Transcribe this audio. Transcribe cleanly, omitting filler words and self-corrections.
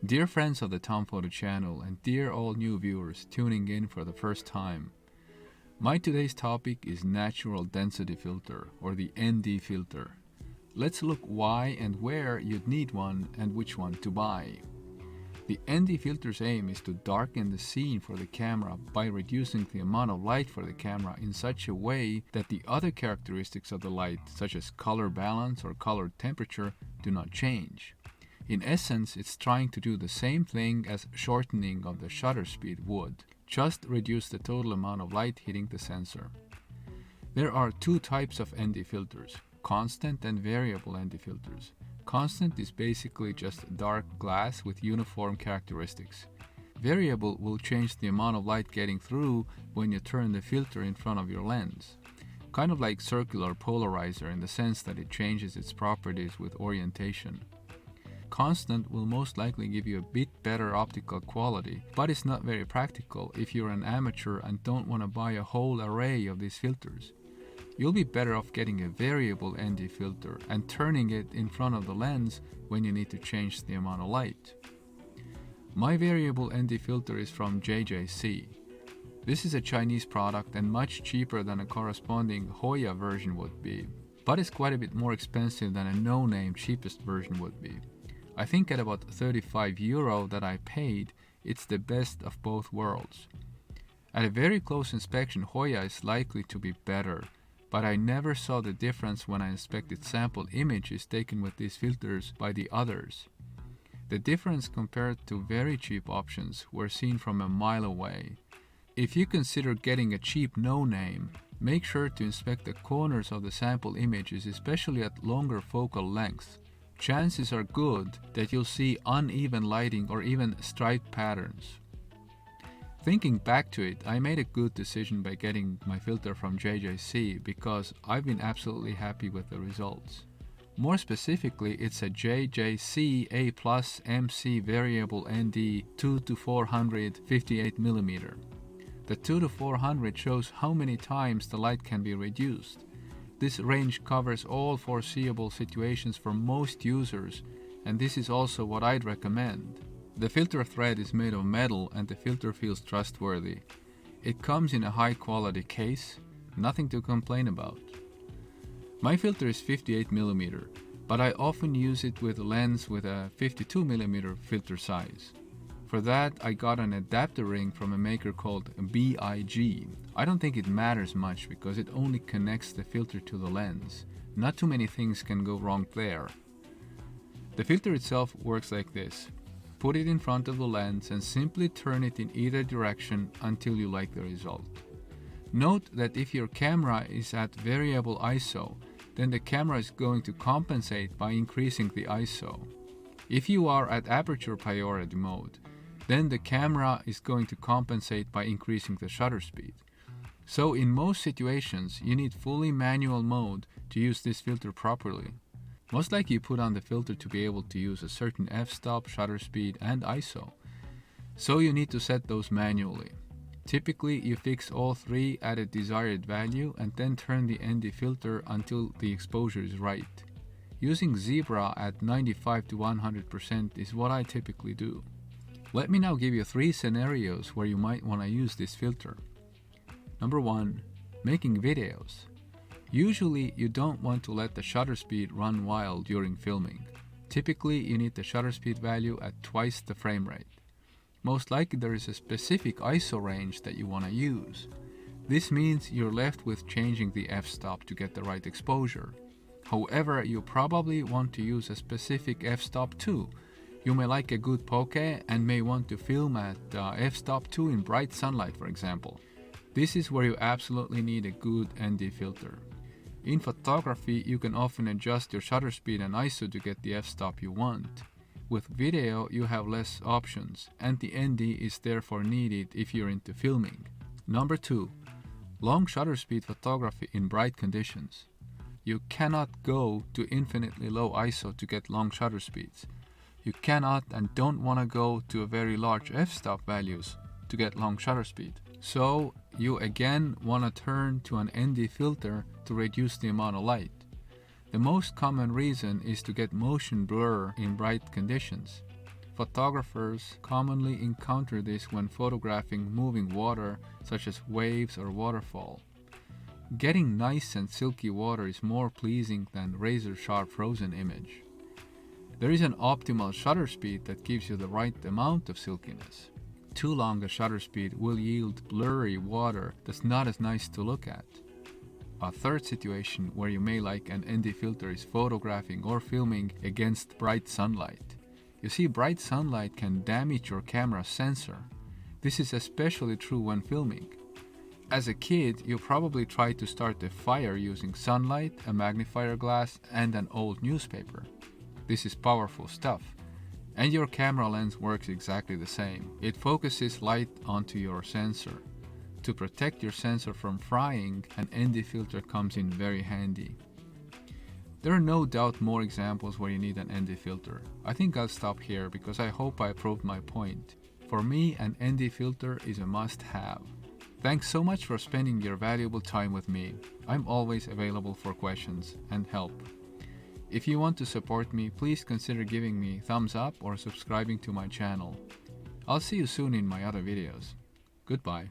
Dear friends of the Tom Photo channel and dear all new viewers tuning in for the first time, my today's topic is Natural Density Filter or the ND filter. Let's look why and where you'd need one and which one to buy. The ND filter's aim is to darken the scene for the camera by reducing the amount of light for the camera in such a way that the other characteristics of the light, such as color balance or color temperature, do not change. In essence, it's trying to do the same thing as shortening of the shutter speed would, just reduce the total amount of light hitting the sensor. There are two types of ND filters, constant and variable ND filters. Constant is basically just dark glass with uniform characteristics. Variable will change the amount of light getting through when you turn the filter in front of your lens. Kind of like circular polarizer in the sense that it changes its properties with orientation. Constant will most likely give you a bit better optical quality, but it's not very practical if you're an amateur and don't want to buy a whole array of these filters. You'll be better off getting a variable ND filter and turning it in front of the lens when you need to change the amount of light. My variable ND filter is from JJC. This is a Chinese product and much cheaper than a corresponding Hoya version would be, but it's quite a bit more expensive than a no-name cheapest version would be. I think at about €35 that I paid, it's the best of both worlds. At a very close inspection, Hoya is likely to be better, but I never saw the difference when I inspected sample images taken with these filters by the others. The difference compared to very cheap options were seen from a mile away. If you consider getting a cheap no-name, make sure to inspect the corners of the sample images, especially at longer focal lengths. Chances are good that you'll see uneven lighting or even stripe patterns. Thinking back to it, I made a good decision by getting my filter from JJC because I've been absolutely happy with the results. More specifically, it's a JJC A+ MC Variable ND 2-400 58mm. The 2-400 shows how many times the light can be reduced. This range covers all foreseeable situations for most users, and this is also what I'd recommend. The filter thread is made of metal and the filter feels trustworthy. It comes in a high quality case, nothing to complain about. My filter is 58mm, but I often use it with a lens with a 52mm filter size. For that, I got an adapter ring from a maker called BIG. I don't think it matters much because it only connects the filter to the lens. Not too many things can go wrong there. The filter itself works like this. Put it in front of the lens and simply turn it in either direction until you like the result. Note that if your camera is at variable ISO, then the camera is going to compensate by increasing the ISO. If you are at aperture priority mode, then the camera is going to compensate by increasing the shutter speed. So in most situations, you need fully manual mode to use this filter properly. Most likely you put on the filter to be able to use a certain f-stop, shutter speed, and ISO. So you need to set those manually. Typically, you fix all three at a desired value and then turn the ND filter until the exposure is right. Using Zebra at 95 to 100% is what I typically do. Let me now give you 3 scenarios where you might want to use this filter. Number 1. Making videos. Usually, you don't want to let the shutter speed run wild during filming. Typically, you need the shutter speed value at twice the frame rate. Most likely there is a specific ISO range that you want to use. This means you're left with changing the f-stop to get the right exposure. However, you probably want to use a specific f-stop too. You may like a good bokeh and may want to film at f-stop 2 in bright sunlight, for example. This is where you absolutely need a good ND filter. In photography, you can often adjust your shutter speed and ISO to get the f-stop you want. With video, you have less options, and the ND is therefore needed if you're into filming. Number 2. Long shutter speed photography in bright conditions. You cannot go to infinitely low ISO to get long shutter speeds. You cannot and don't want to go to a very large f-stop values to get long shutter speed. So you again want to turn to an ND filter to reduce the amount of light. The most common reason is to get motion blur in bright conditions. Photographers commonly encounter this when photographing moving water, such as waves or waterfall. Getting nice and silky water is more pleasing than razor-sharp frozen image. There is an optimal shutter speed that gives you the right amount of silkiness. Too long a shutter speed will yield blurry water that's not as nice to look at. A third situation where you may like an ND filter is photographing or filming against bright sunlight. You see, bright sunlight can damage your camera's sensor. This is especially true when filming. As a kid, you probably tried to start a fire using sunlight, a magnifier glass, and an old newspaper. This is powerful stuff. And your camera lens works exactly the same. It focuses light onto your sensor. To protect your sensor from frying, an ND filter comes in very handy. There are no doubt more examples where you need an ND filter. I think I'll stop here because I hope I proved my point. For me, an ND filter is a must-have. Thanks so much for spending your valuable time with me. I'm always available for questions and help. If you want to support me, please consider giving me thumbs up or subscribing to my channel. I'll see you soon in my other videos. Goodbye.